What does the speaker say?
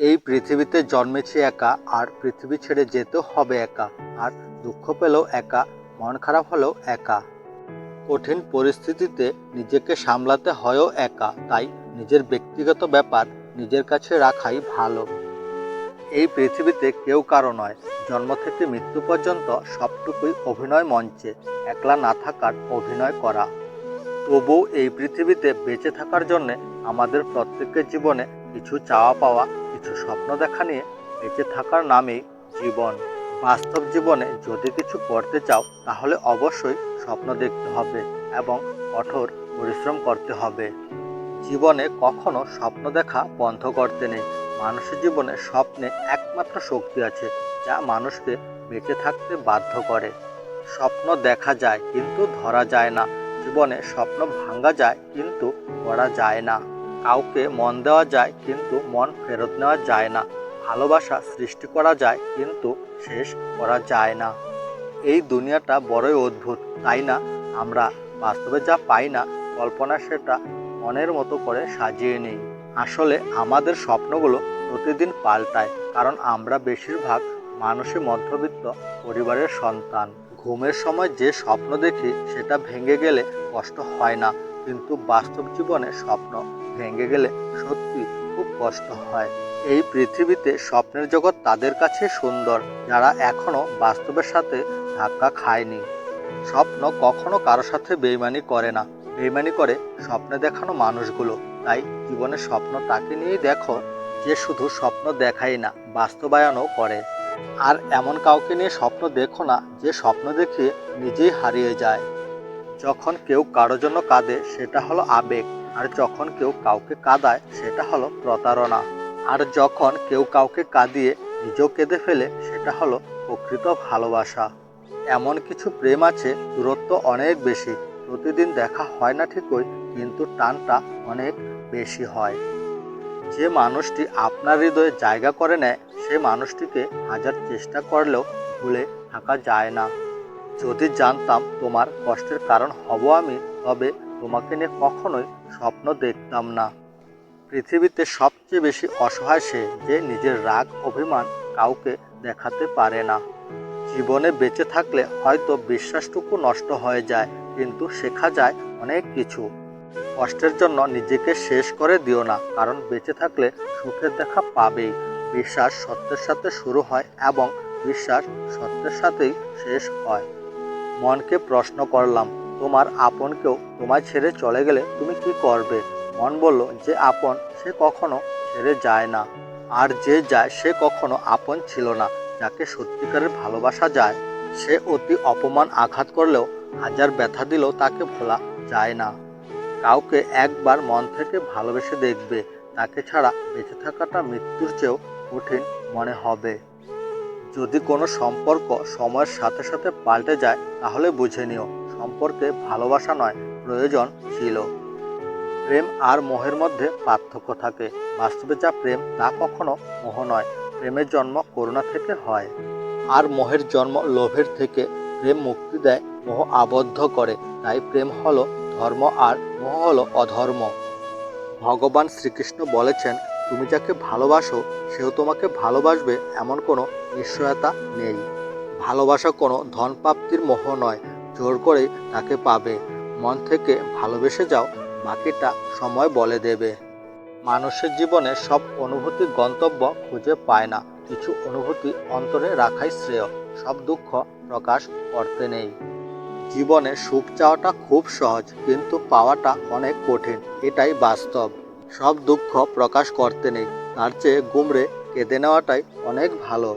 এই পৃথিবীতে জন্মেছি একা, আর পৃথিবী ছেড়ে যেতেও হবে একা। আর দুঃখ পেলেও একা, মন খারাপ হলেও একা। কঠিন পরিস্থিতিতে নিজেকে সামলাতে হয়ও একা, তাই নিজের ব্যক্তিগত ব্যাপার নিজের কাছে রাখাই ভালো। এই পৃথিবীতে কেউ কারো নয়, জন্ম থেকে মৃত্যু পর্যন্ত সবটুকুই অভিনয় মঞ্চে, একলা না থাকার অভিনয় করা। তবুও এই পৃথিবীতে বেঁচে থাকার জন্যে আমাদের প্রত্যেকের জীবনে কিছু চাওয়া পাওয়া, কিছু স্বপ্ন দেখা নিয়ে বেঁচে থাকার নামেই জীবন। বাস্তব জীবনে যদি কিছু করতে চাও তাহলে অবশ্যই স্বপ্ন দেখতে হবে এবং কঠোর পরিশ্রম করতে হবে। জীবনে কখনো স্বপ্ন দেখা বন্ধ করতে নেই। মানুষের জীবনে স্বপ্নে একমাত্র শক্তি আছে, যা মানুষকে বেঁচে থাকতে বাধ্য করে। স্বপ্ন দেখা যায় কিন্তু ধরা যায় না। জীবনে স্বপ্ন ভাঙা যায় কিন্তু গড়া যায় না। কাউকে মন দেওয়া যায় কিন্তু মন ফেরত নেওয়া যায় না। ভালোবাসা সৃষ্টি করা যায় কিন্তু শেষ করা যায় না। এই দুনিয়াটা বড়ই অদ্ভুত, তাই না? আমরা বাস্তবে যা পাই না, কল্পনা সেটা মনের মতো করে সাজিয়ে নিই। আসলে আমাদের স্বপ্নগুলো প্রতিদিন পাল্টায়, কারণ আমরা বেশিরভাগ মানুষই মধ্যবিত্ত পরিবারের সন্তান। ঘুমের সময় যে স্বপ্ন দেখি সেটা ভেঙে গেলে কষ্ট হয় না, কিন্তু বাস্তব জীবনে স্বপ্ন ভেঙে গেলে সত্যি খুব কষ্ট হয়। এই পৃথিবীতে স্বপ্নের জগৎ তাদের কাছে সুন্দর, যারা এখনো বাস্তবের সাথে ধাক্কা খায়নি। স্বপ্ন কখনো কারো সাথে বেইমানি করে না, বেইমানি করে স্বপ্নে দেখানো মানুষগুলো। তাই জীবনে স্বপ্ন তাকে নিয়েই দেখো, যে শুধু স্বপ্ন দেখাই না, বাস্তবায়নও করে। আর এমন কাউকে নিয়ে স্বপ্ন দেখো না যে স্বপ্ন দেখিয়ে নিজেই হারিয়ে যায়। যখন কেউ কারো জন্য কাঁদে সেটা হলো আবেগ, আর যখন কেউ কাউকে কাঁদায় সেটা হলো প্রতারণা। আর যখন কেউ কাউকে কাঁদিয়ে নিজেও কেঁদে ফেলে সেটা হলো প্রকৃত ভালোবাসা। এমন কিছু প্রেম আছে দূরত্ব অনেক বেশি, প্রতিদিন দেখা হয় না ঠিকই, কিন্তু টানটা অনেক বেশি হয়। যে মানুষটি আপনার হৃদয়ে জায়গা করে নেয়, সে মানুষটিকে হাজার চেষ্টা করলেও ভুলে থাকা যায় না। যদি জানতাম তোমার কষ্টের কারণ হব আমি, তবে তোমাকে নিয়ে কখনোই স্বপ্ন দেখতাম না। পৃথিবীতে সবচেয়ে বেশি অসহায় সে, যে নিজের রাগ অভিমান কাউকে দেখাতে পারে না। জীবনে বেঁচে থাকলে হয়তো বিশ্বাসটুকু নষ্ট হয়ে যায়, কিন্তু শেখা যায় অনেক কিছু। কষ্টের জন্য নিজেকে শেষ করে দিও না, কারণ বেঁচে থাকলে সুখের দেখা পাবেই। বিশ্বাস সত্যের সাথে শুরু হয় এবং বিশ্বাস সত্যের সাথেই শেষ হয়। মনকে প্রশ্ন করলাম, তোমার আপন কেউ তোমায় ছেড়ে চলে গেলে তুমি কি করবে? মন বলল, যে আপন সে কখনো ছেড়ে যায় না, আর যে যায় সে কখনো আপন ছিল না। যাকে সত্যিকারের ভালোবাসা যায়, সে অতি অপমান আঘাত করলেও, হাজার ব্যথা দিলেও তাকে ভোলা যায় না। কাউকে একবার মন থেকে ভালোবেসে দেখবে, তাকে ছাড়া বেঁচে থাকাটা মৃত্যুর চেয়েও কঠিন মনে হবে। যদি কোনো সম্পর্ক সময়ের সাথে সাথে পাল্টে যায়, তাহলে বুঝে নিও সম্পর্কে ভালোবাসা নয়, প্রয়োজন ছিল। প্রেম আর মোহের মধ্যে পার্থক্য থাকে। বাস্তবে যা প্রেম তা কখনো মোহ নয়। প্রেমের জন্ম করুণা থেকে হয়, আর মোহের জন্ম লোভের থেকে। প্রেম মুক্তি দেয়, মোহ আবদ্ধ করে। তাই প্রেম হলো ধর্ম আর মোহ হলো অধর্ম। ভগবান শ্রীকৃষ্ণ বলেছেন, তুমি যাকে ভালোবাসো সেও তোমাকে ভালোবাসবে, এমন কোনো নিশ্চয়তা নেই। ভালোবাসা কোনো ধন প্রাপ্তির মোহ নয়, জোর করেই তাকে পাবে। মন থেকে ভালোবেসে যাও, বাকিটা সময় বলে দেবে। মানুষের জীবনে সব অনুভূতি গন্তব্য খুঁজে পায় না, কিছু অনুভূতি অন্তরে রাখাই শ্রেয়। সব দুঃখ প্রকাশ করতে নেই। জীবনে সুখ চাওয়াটা খুব সহজ, কিন্তু পাওয়াটা অনেক কঠিন, এটাই বাস্তব। সব দুঃখ প্রকাশ করতে নেই, তার চেয়ে গুমরে কেঁদে নেওয়াটাই অনেক ভালো।